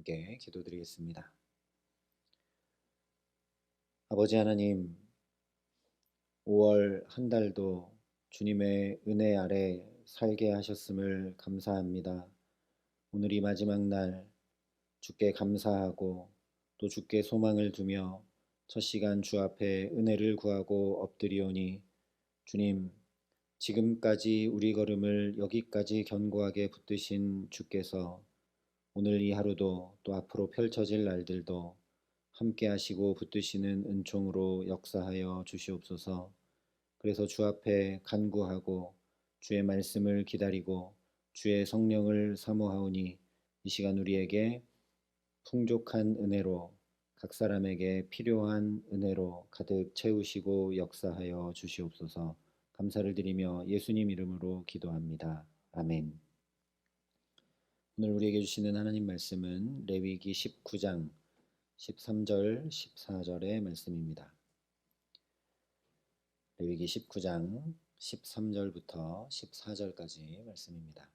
함께 기도드리겠습니다. 아버지 하나님, 5월 한 달도 주님의 은혜 아래 살게 하셨음을 감사합니다. 오늘 이 마지막 날 주께 감사하고 또 주께 소망을 두며 첫 시간 주 앞에 은혜를 구하고 엎드리오니, 주님, 지금까지 우리 걸음을 여기까지 견고하게 붙드신 주께서 오늘 이 하루도 또 앞으로 펼쳐질 날들도 함께 하시고 붙드시는 은총으로 역사하여 주시옵소서. 그래서 주 앞에 간구하고 주의 말씀을 기다리고 주의 성령을 사모하오니, 이 시간 우리에게 풍족한 은혜로, 각 사람에게 필요한 은혜로 가득 채우시고 역사하여 주시옵소서. 감사를 드리며 예수님 이름으로 기도합니다. 아멘. 오늘 우리에게 주시는 하나님 말씀은 레위기 19장 13절 14절의 말씀입니다. 레위기 19장 13절부터 14절까지 말씀입니다.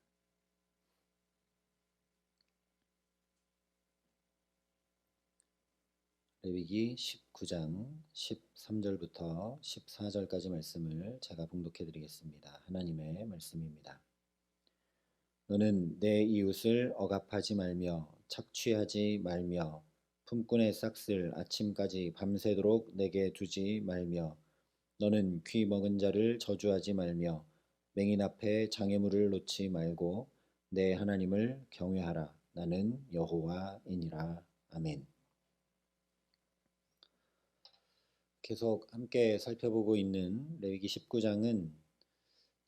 레위기 19장 13절부터 14절까지 말씀을 제가 봉독해 드리겠습니다. 하나님의 말씀입니다. 너는 내 이웃을 억압하지 말며 착취하지 말며 품꾼의 싹을 아침까지 밤새도록 내게 두지 말며, 너는 귀 먹은 자를 저주하지 말며 맹인 앞에 장애물을 놓지 말고 내 하나님을 경외하라. 나는 여호와이니라. 아멘. 계속 함께 살펴보고 있는 레위기 19장은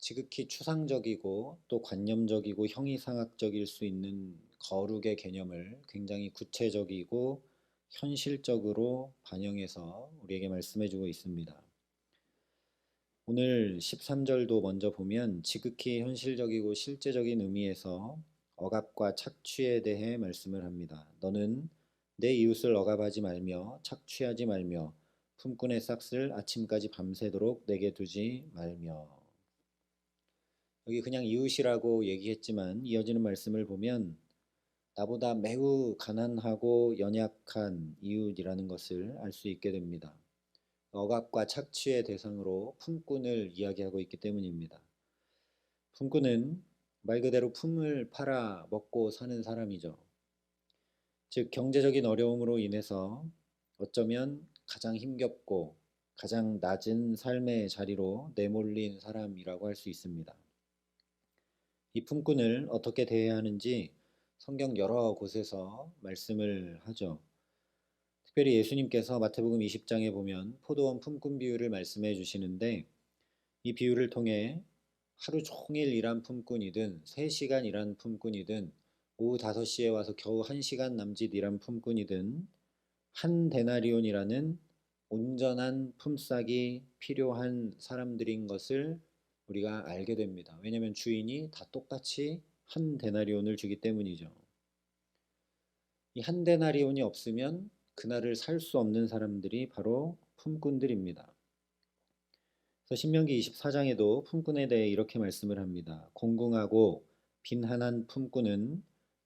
지극히 추상적이고 또 관념적이고 형이상학적일 수 있는 거룩의 개념을 굉장히 구체적이고 현실적으로 반영해서 우리에게 말씀해주고 있습니다. 오늘 13절도 먼저 보면 지극히 현실적이고 실제적인 의미에서 억압과 착취에 대해 말씀을 합니다. 너는 내 이웃을 억압하지 말며 착취하지 말며 품꾼의 싹을 아침까지 밤새도록 내게 두지 말며. 여기 그냥 이웃이라고 얘기했지만 이어지는 말씀을 보면 나보다 매우 가난하고 연약한 이웃이라는 것을 알 수 있게 됩니다. 억압과 착취의 대상으로 품꾼을 이야기하고 있기 때문입니다. 품꾼은 말 그대로 품을 팔아 먹고 사는 사람이죠. 즉 경제적인 어려움으로 인해서 어쩌면 가장 힘겹고 가장 낮은 삶의 자리로 내몰린 사람이라고 할 수 있습니다. 이 품꾼을 어떻게 대해야 하는지 성경 여러 곳에서 말씀을 하죠. 특별히 예수님께서 마태복음 20장에 보면 포도원 품꾼 비유를 말씀해 주시는데, 이 비유를 통해 하루 종일 일한 품꾼이든 3시간 일한 품꾼이든 오후 5시에 와서 겨우 1시간 남짓 일한 품꾼이든 한 데나리온이라는 온전한 품삯이 필요한 사람들인 것을 우리가 알게 됩니다. 왜냐하면 주인이 다 똑같이 한 데나리온을 주기 때문이죠. 이 한 데나리온이 없으면 그날을 살 수 없는 사람들이 바로 품꾼들입니다. 그래서 신명기 24장에도 품꾼에 대해 이렇게 말씀을 합니다. 공궁하고 빈한한 품꾼은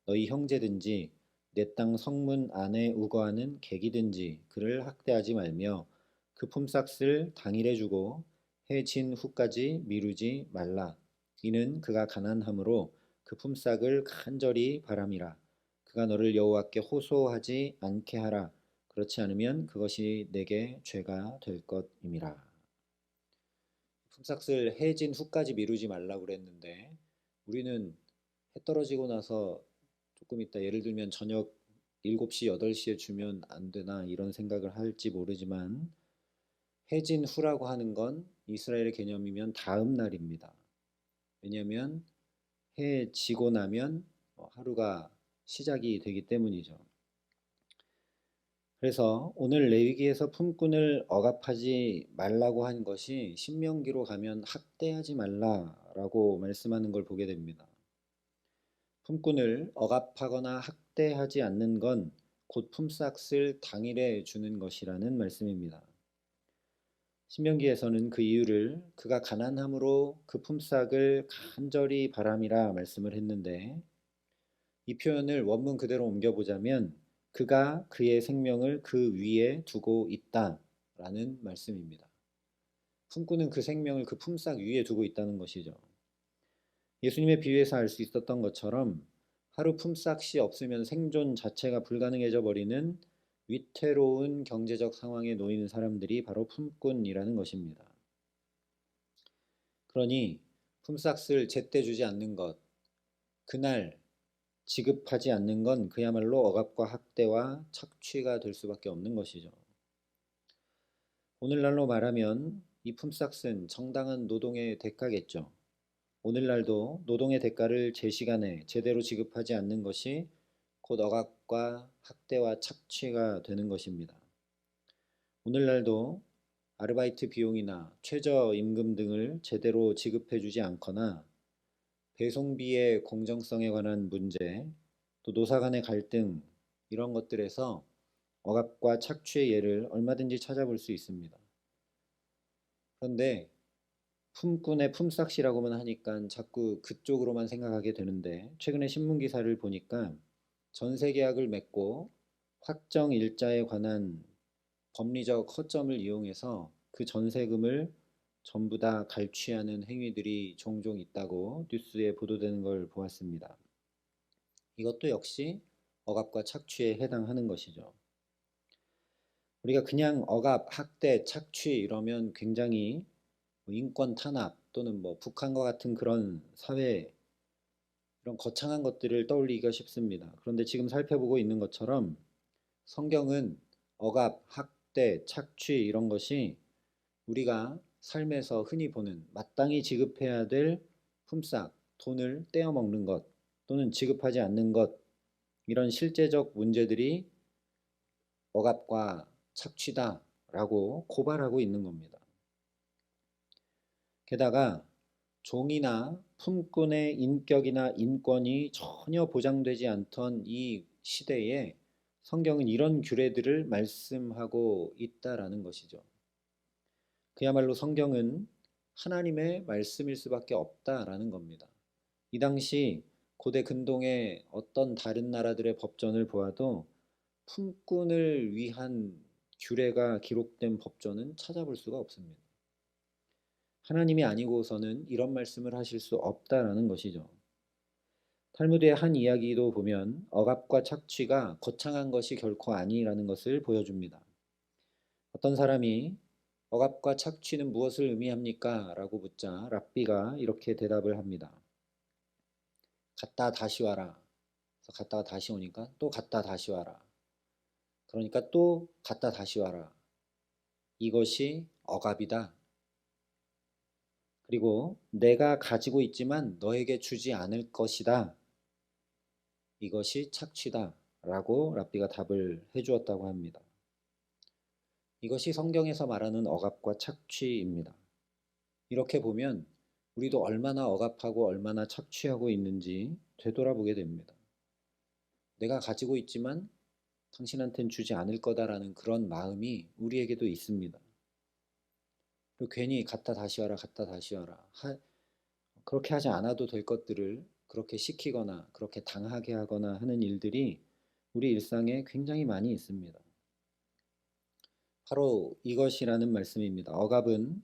너희 형제든지 내 땅 성문 안에 우거하는 객이든지 그를 학대하지 말며 그 품삯을 당일에 주고 해 진 후까지 미루지 말라. 이는 그가 가난함으로 그 품삯을 간절히 바람이라. 그가 너를 여호와께 호소하지 않게 하라. 그렇지 않으면 그것이 내게 죄가 될 것임이라. 품삯을 해진 후까지 미루지 말라고 그랬는데, 우리는 해 떨어지고 나서 조금 있다, 예를 들면 저녁 7시, 8시에 주면 안 되나 이런 생각을 할지 모르지만, 해진 후라고 하는 건 이스라엘의 개념이면 다음 날입니다. 왜냐하면 해 지고 나면 하루가 시작이 되기 때문이죠. 그래서 오늘 레위기에서 품꾼을 억압하지 말라고 한 것이 신명기로 가면 학대하지 말라라고 말씀하는 걸 보게 됩니다. 품꾼을 억압하거나 학대하지 않는 건 곧 품삯을 당일에 주는 것이라는 말씀입니다. 신명기에서는 그 이유를 그가 가난함으로 그 품삯을 간절히 바람이라 말씀을 했는데, 이 표현을 원문 그대로 옮겨보자면 그가 그의 생명을 그 위에 두고 있다라는 말씀입니다. 품꾼은 그 생명을 그 품삯 위에 두고 있다는 것이죠. 예수님의 비유에서 알 수 있었던 것처럼 하루 품삯이 없으면 생존 자체가 불가능해져 버리는 위태로운 경제적 상황에 놓이는 사람들이 바로 품꾼이라는 것입니다. 그러니 품삯을 제때 주지 않는 것, 그날 지급하지 않는 건 그야말로 억압과 학대와 착취가 될 수밖에 없는 것이죠. 오늘날로 말하면 이 품삯은 정당한 노동의 대가겠죠. 오늘날도 노동의 대가를 제 시간에 제대로 지급하지 않는 것이 곧 억압과 학대와 착취가 되는 것입니다. 오늘날도 아르바이트 비용이나 최저임금 등을 제대로 지급해주지 않거나 배송비의 공정성에 관한 문제, 또 노사 간의 갈등 이런 것들에서 억압과 착취의 예를 얼마든지 찾아볼 수 있습니다. 그런데 품꾼의 품삯이라고만 하니까 자꾸 그쪽으로만 생각하게 되는데 최근에 신문 기사를 보니까 전세 계약을 맺고 확정 일자에 관한 법리적 허점을 이용해서 그 전세금을 전부 다 갈취하는 행위들이 종종 있다고 뉴스에 보도되는 걸 보았습니다. 이것도 역시 억압과 착취에 해당하는 것이죠. 우리가 그냥 억압, 학대, 착취 이러면 굉장히 인권 탄압 또는 북한과 같은 그런 사회 이런 거창한 것들을 떠올리기가 쉽습니다. 그런데 지금 살펴보고 있는 것처럼 성경은 억압, 학대, 착취 이런 것이 우리가 삶에서 흔히 보는 마땅히 지급해야 될 품삯, 돈을 떼어먹는 것 또는 지급하지 않는 것 이런 실제적 문제들이 억압과 착취다라고 고발하고 있는 겁니다. 게다가 종이나 품꾼의 인격이나 인권이 전혀 보장되지 않던 이 시대에 성경은 이런 규례들을 말씀하고 있다라는 것이죠. 그야말로 성경은 하나님의 말씀일 수밖에 없다라는 겁니다. 이 당시 고대 근동의 어떤 다른 나라들의 법전을 보아도 품꾼을 위한 규례가 기록된 법전은 찾아볼 수가 없습니다. 하나님이 아니고서는 이런 말씀을 하실 수 없다라는 것이죠. 탈무드의 한 이야기도 보면 억압과 착취가 거창한 것이 결코 아니라는 것을 보여줍니다. 어떤 사람이 억압과 착취는 무엇을 의미합니까? 라고 묻자 랍비가 이렇게 대답을 합니다. 갔다 다시 와라. 그래서 갔다가 다시 오니까 또 갔다 다시 와라. 그러니까 또 갔다 다시 와라. 이것이 억압이다. 그리고 내가 가지고 있지만 너에게 주지 않을 것이다. 이것이 착취다. 라고 랍비가 답을 해주었다고 합니다. 이것이 성경에서 말하는 억압과 착취입니다. 이렇게 보면 우리도 얼마나 억압하고 얼마나 착취하고 있는지 되돌아보게 됩니다. 내가 가지고 있지만 당신한테는 주지 않을 거다라는 그런 마음이 우리에게도 있습니다. 그리고 괜히 갔다 다시 와라, 갔다 다시 와라. 그렇게 하지 않아도 될 것들을 그렇게 시키거나 그렇게 당하게 하거나 하는 일들이 우리 일상에 굉장히 많이 있습니다. 바로 이것이라는 말씀입니다. 억압은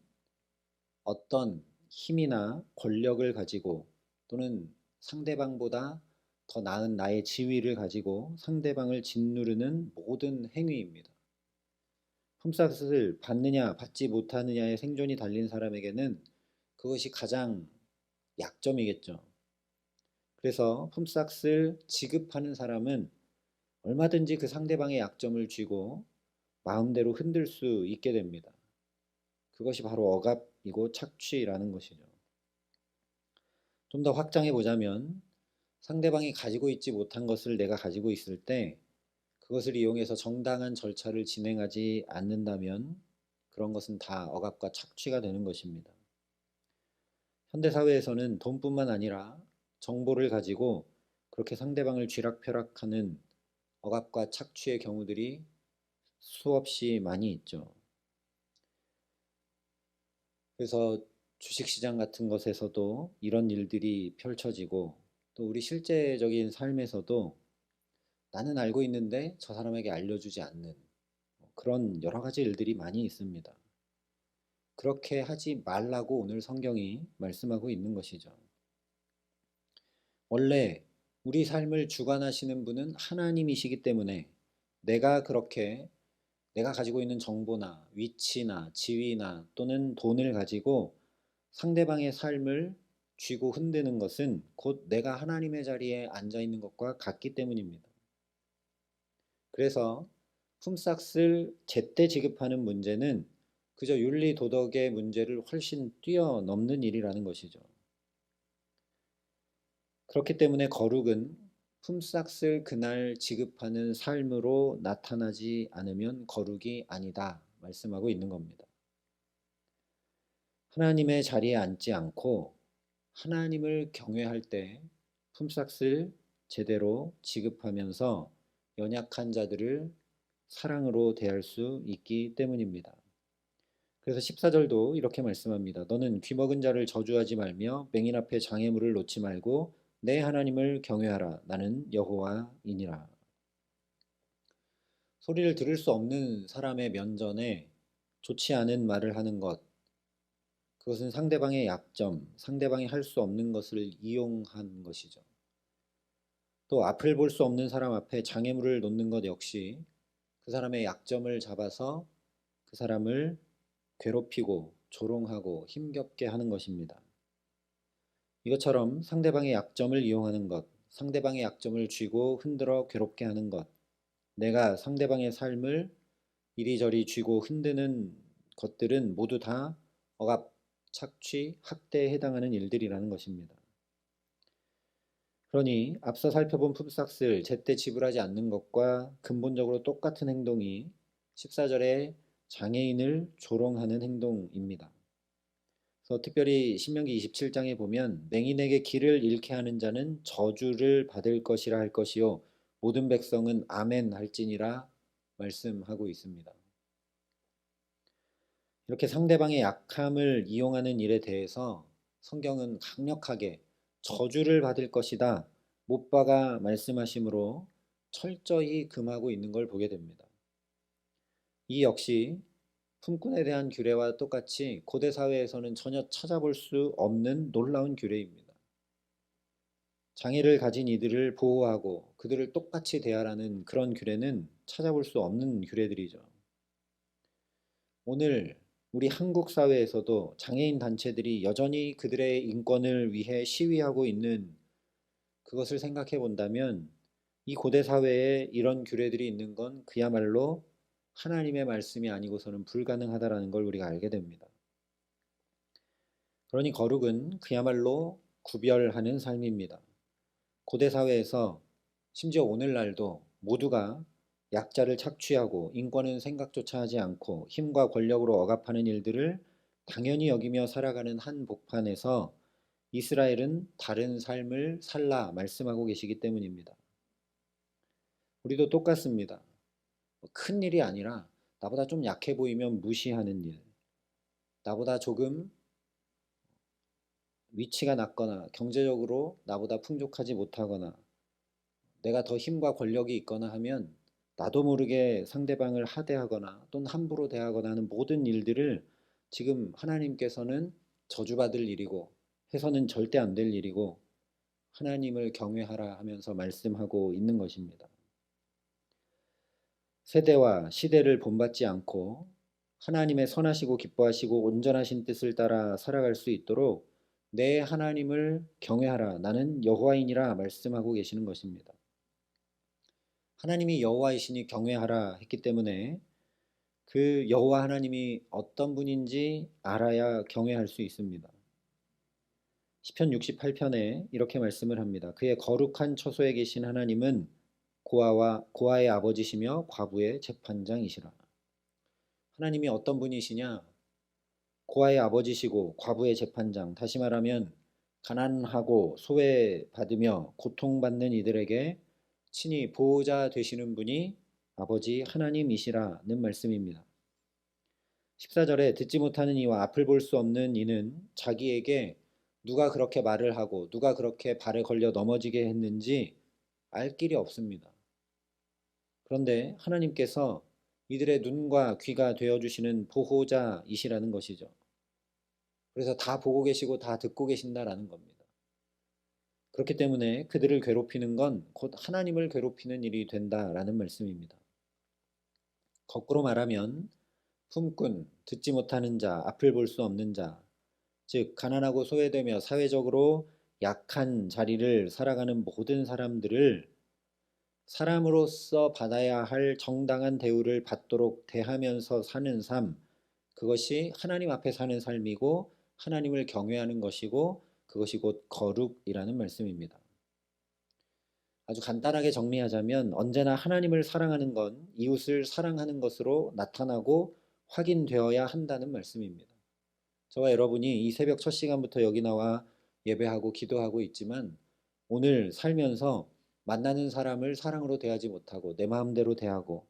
어떤 힘이나 권력을 가지고 또는 상대방보다 더 나은 나의 지위를 가지고 상대방을 짓누르는 모든 행위입니다. 품삯을 받느냐 받지 못하느냐의 생존이 달린 사람에게는 그것이 가장 약점이겠죠. 그래서 품삯을 지급하는 사람은 얼마든지 그 상대방의 약점을 쥐고 마음대로 흔들 수 있게 됩니다. 그것이 바로 억압이고 착취라는 것이죠. 좀 더 확장해 보자면 상대방이 가지고 있지 못한 것을 내가 가지고 있을 때 그것을 이용해서 정당한 절차를 진행하지 않는다면 그런 것은 다 억압과 착취가 되는 것입니다. 현대사회에서는 돈뿐만 아니라 정보를 가지고 그렇게 상대방을 쥐락펴락하는 억압과 착취의 경우들이 수없이 많이 있죠. 그래서 주식시장 같은 것에서도 이런 일들이 펼쳐지고 또 우리 실제적인 삶에서도 나는 알고 있는데 저 사람에게 알려주지 않는 그런 여러 가지 일들이 많이 있습니다. 그렇게 하지 말라고 오늘 성경이 말씀하고 있는 것이죠. 원래 우리 삶을 주관하시는 분은 하나님이시기 때문에 내가 그렇게 내가 가지고 있는 정보나 위치나 지위나 또는 돈을 가지고 상대방의 삶을 쥐고 흔드는 것은 곧 내가 하나님의 자리에 앉아 있는 것과 같기 때문입니다. 그래서 품삯을 제때 지급하는 문제는 그저 윤리 도덕의 문제를 훨씬 뛰어넘는 일이라는 것이죠. 그렇기 때문에 거룩은 품삯을 그날 지급하는 삶으로 나타나지 않으면 거룩이 아니다 말씀하고 있는 겁니다. 하나님의 자리에 앉지 않고 하나님을 경외할 때 품삯을 제대로 지급하면서 연약한 자들을 사랑으로 대할 수 있기 때문입니다. 그래서 14절도 이렇게 말씀합니다. 너는 귀먹은 자를 저주하지 말며 맹인 앞에 장애물을 놓지 말고 내 하나님을 경외하라. 나는 여호와이니라. 소리를 들을 수 없는 사람의 면전에 좋지 않은 말을 하는 것, 그것은 상대방의 약점, 상대방이 할 수 없는 것을 이용한 것이죠. 또 앞을 볼 수 없는 사람 앞에 장애물을 놓는 것 역시 그 사람의 약점을 잡아서 그 사람을 괴롭히고 조롱하고 힘겹게 하는 것입니다. 이것처럼 상대방의 약점을 이용하는 것, 상대방의 약점을 쥐고 흔들어 괴롭게 하는 것, 내가 상대방의 삶을 이리저리 쥐고 흔드는 것들은 모두 다 억압, 착취, 학대에 해당하는 일들이라는 것입니다. 그러니 앞서 살펴본 품삯을 제때 지불하지 않는 것과 근본적으로 똑같은 행동이 14절에 장애인을 조롱하는 행동입니다. 그래서 특별히 신명기 27장에 보면 맹인에게 길을 잃게 하는 자는 저주를 받을 것이라 할 것이요 모든 백성은 아멘 할지니라 말씀하고 있습니다. 이렇게 상대방의 약함을 이용하는 일에 대해서 성경은 강력하게 저주를 받을 것이다 못 박아 말씀하심으로 철저히 금하고 있는 걸 보게 됩니다. 이 역시 품꾼에 대한 규례와 똑같이 고대 사회에서는 전혀 찾아볼 수 없는 놀라운 규례입니다. 장애를 가진 이들을 보호하고 그들을 똑같이 대하라는 그런 규례는 찾아볼 수 없는 규례들이죠. 오늘 우리 한국 사회에서도 장애인 단체들이 여전히 그들의 인권을 위해 시위하고 있는 그것을 생각해 본다면 이 고대 사회에 이런 규례들이 있는 건 그야말로 하나님의 말씀이 아니고서는 불가능하다라는 걸 우리가 알게 됩니다. 그러니 거룩은 그야말로 구별하는 삶입니다. 고대 사회에서 심지어 오늘날도 모두가 약자를 착취하고 인권은 생각조차 하지 않고 힘과 권력으로 억압하는 일들을 당연히 여기며 살아가는 한복판에서 이스라엘은 다른 삶을 살라 말씀하고 계시기 때문입니다. 우리도 똑같습니다. 큰 일이 아니라 나보다 좀 약해 보이면 무시하는 일, 나보다 조금 위치가 낮거나 경제적으로 나보다 풍족하지 못하거나 내가 더 힘과 권력이 있거나 하면 나도 모르게 상대방을 하대하거나 또는 함부로 대하거나 하는 모든 일들을 지금 하나님께서는 저주받을 일이고 해서는 절대 안 될 일이고 하나님을 경외하라 하면서 말씀하고 있는 것입니다. 세대와 시대를 본받지 않고 하나님의 선하시고 기뻐하시고 온전하신 뜻을 따라 살아갈 수 있도록 내 하나님을 경외하라 나는 여호와이니라 말씀하고 계시는 것입니다. 하나님이 여호와이시니 경외하라 했기 때문에 그 여호와 하나님이 어떤 분인지 알아야 경외할 수 있습니다. 시편 68편에 이렇게 말씀을 합니다. 그의 거룩한 처소에 계신 하나님은 고아의 아버지시며 과부의 재판장이시라. 하나님이 어떤 분이시냐? 고아의 아버지시고 과부의 재판장, 다시 말하면 가난하고 소외받으며 고통받는 이들에게 친히 보호자 되시는 분이 아버지 하나님이시라는 말씀입니다. 14절에 듣지 못하는 이와 앞을 볼 수 없는 이는 자기에게 누가 그렇게 말을 하고 누가 그렇게 발에 걸려 넘어지게 했는지 알 길이 없습니다. 그런데 하나님께서 이들의 눈과 귀가 되어주시는 보호자이시라는 것이죠. 그래서 다 보고 계시고 다 듣고 계신다라는 겁니다. 그렇기 때문에 그들을 괴롭히는 건 곧 하나님을 괴롭히는 일이 된다라는 말씀입니다. 거꾸로 말하면 품꾼, 듣지 못하는 자, 앞을 볼 수 없는 자, 즉 가난하고 소외되며 사회적으로 약한 자리를 살아가는 모든 사람들을 사람으로서 받아야 할 정당한 대우를 받도록 대하면서 사는 삶, 그것이 하나님 앞에 사는 삶이고 하나님을 경외하는 것이고 그것이 곧 거룩이라는 말씀입니다. 아주 간단하게 정리하자면 언제나 하나님을 사랑하는 건 이웃을 사랑하는 것으로 나타나고 확인되어야 한다는 말씀입니다. 저와 여러분이 이 새벽 첫 시간부터 여기 나와 예배하고 기도하고 있지만 오늘 살면서 만나는 사람을 사랑으로 대하지 못하고 내 마음대로 대하고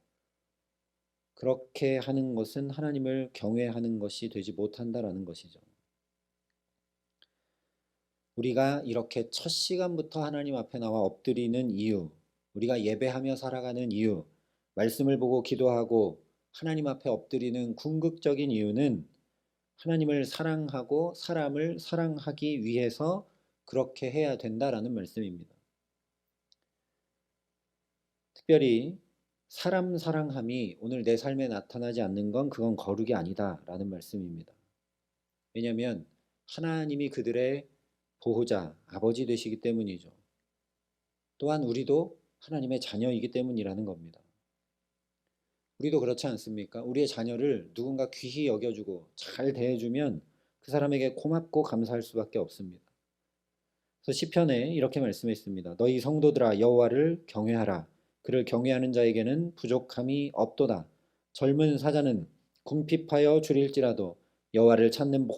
그렇게 하는 것은 하나님을 경외하는 것이 되지 못한다라는 것이죠. 우리가 이렇게 첫 시간부터 하나님 앞에 나와 엎드리는 이유, 우리가 예배하며 살아가는 이유, 말씀을 보고 기도하고 하나님 앞에 엎드리는 궁극적인 이유는 하나님을 사랑하고 사람을 사랑하기 위해서 그렇게 해야 된다라는 말씀입니다. 특별히 사람 사랑함이 오늘 내 삶에 나타나지 않는 건 그건 거룩이 아니다라는 말씀입니다. 왜냐하면 하나님이 그들의 보호자, 아버지 되시기 때문이죠. 또한 우리도 하나님의 자녀이기 때문이라는 겁니다. 우리도 그렇지 않습니까? 우리의 자녀를 누군가 귀히 여겨주고 잘 대해주면 그 사람에게 고맙고 감사할 수밖에 없습니다. 그래서 시편에 이렇게 말씀했습니다. 너희 성도들아 여호와를 경외하라. 그를 경외하는 자에게는 부족함이 없도다. 젊은 사자는 궁핍하여 줄일지라도 여호와를 찾는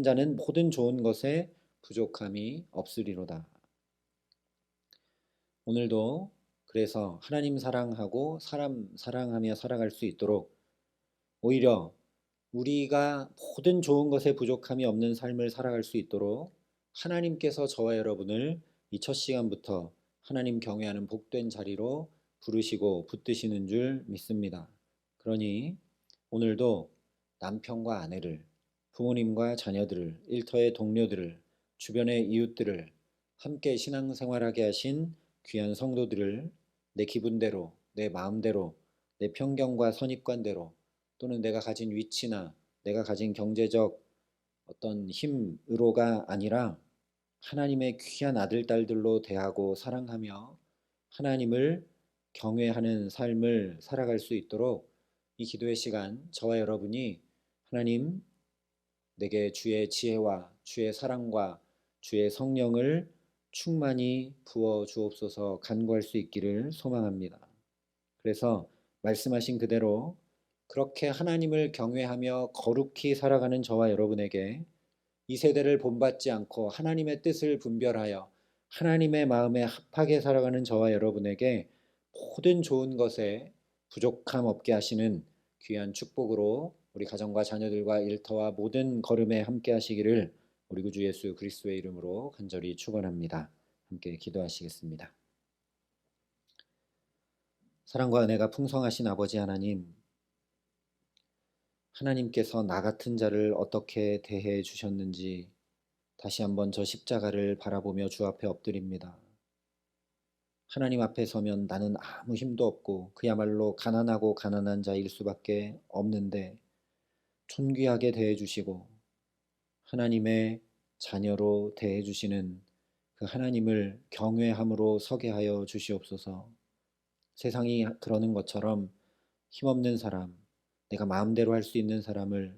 자는 모든 좋은 것에 부족함이 없으리로다. 오늘도 그래서 하나님 사랑하고 사람 사랑하며 살아갈 수 있도록 오히려 우리가 모든 좋은 것에 부족함이 없는 삶을 살아갈 수 있도록 하나님께서 저와 여러분을 이 첫 시간부터 하나님 경외하는 복된 자리로 부르시고 붙드시는 줄 믿습니다. 그러니 오늘도 남편과 아내를, 부모님과 자녀들을, 일터의 동료들을, 주변의 이웃들을 함께 신앙생활하게 하신 귀한 성도들을 내 기분대로, 내 마음대로, 내 편견과 선입관대로 또는 내가 가진 위치나 내가 가진 경제적 어떤 힘으로가 아니라 하나님의 귀한 아들, 딸들로 대하고 사랑하며 하나님을 경외하는 삶을 살아갈 수 있도록 이 기도의 시간 저와 여러분이 하나님 내게 주의 지혜와 주의 사랑과 주의 성령을 충만히 부어 주옵소서 간구할 수 있기를 소망합니다. 그래서 말씀하신 그대로 그렇게 하나님을 경외하며 거룩히 살아가는 저와 여러분에게 이 세대를 본받지 않고 하나님의 뜻을 분별하여 하나님의 마음에 합하게 살아가는 저와 여러분에게 모든 좋은 것에 부족함 없게 하시는 귀한 축복으로 우리 가정과 자녀들과 일터와 모든 걸음에 함께 하시기를 우리 구주 예수 그리스도의 이름으로 간절히 축원합니다. 함께 기도하시겠습니다. 사랑과 은혜가 풍성하신 아버지 하나님, 하나님께서 나 같은 자를 어떻게 대해 주셨는지 다시 한번 저 십자가를 바라보며 주 앞에 엎드립니다. 하나님 앞에 서면 나는 아무 힘도 없고 그야말로 가난하고 가난한 자일 수밖에 없는데 존귀하게 대해 주시고 하나님의 자녀로 대해 주시는 그 하나님을 경외함으로 서게 하여 주시옵소서. 세상이 그러는 것처럼 힘없는 사람, 내가 마음대로 할 수 있는 사람을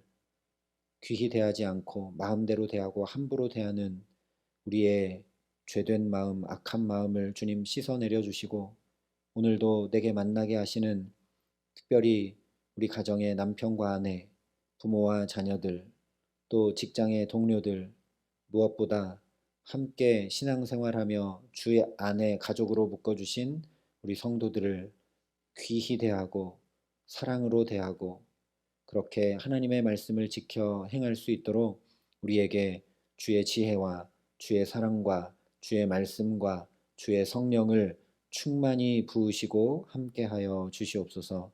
귀히 대하지 않고 마음대로 대하고 함부로 대하는 우리의 죄된 마음, 악한 마음을 주님 씻어내려 주시고 오늘도 내게 만나게 하시는 특별히 우리 가정의 남편과 아내, 부모와 자녀들, 또 직장의 동료들, 무엇보다 함께 신앙생활하며 주의 안에 가족으로 묶어주신 우리 성도들을 귀히 대하고 사랑으로 대하고 그렇게 하나님의 말씀을 지켜 행할 수 있도록 우리에게 주의 지혜와 주의 사랑과 주의 말씀과 주의 성령을 충만히 부으시고 함께하여 주시옵소서.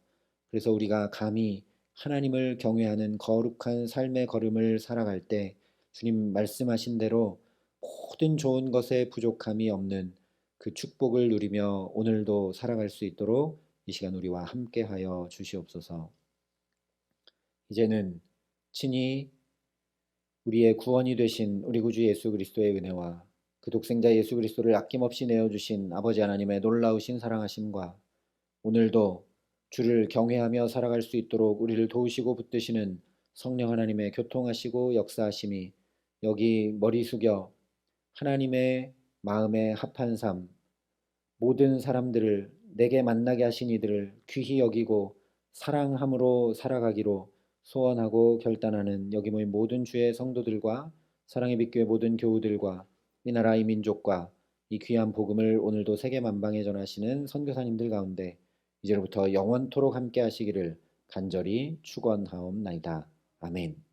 그래서 우리가 감히 하나님을 경외하는 거룩한 삶의 걸음을 살아갈 때 주님 말씀하신 대로 모든 좋은 것에 부족함이 없는 그 축복을 누리며 오늘도 살아갈 수 있도록 이 시간 우리와 함께하여 주시옵소서. 이제는 친히 우리의 구원이 되신 우리 구주 예수 그리스도의 은혜와 그 독생자 예수 그리스도를 아낌없이 내어주신 아버지 하나님의 놀라우신 사랑하심과 오늘도 주를 경외하며 살아갈 수 있도록 우리를 도우시고 붙드시는 성령 하나님의 교통하시고 역사하심이 여기 머리 숙여 하나님의 마음에 합한 삶, 모든 사람들을 내게 만나게 하신 이들을 귀히 여기고 사랑함으로 살아가기로 소원하고 결단하는 여기 모인 모든 주의 성도들과 사랑의 빛교회 모든 교우들과 이 나라 이 민족과 이 귀한 복음을 오늘도 세계 만방에 전하시는 선교사님들 가운데 이제로부터 영원토록 함께 하시기를 간절히 축원하옵나이다. 아멘.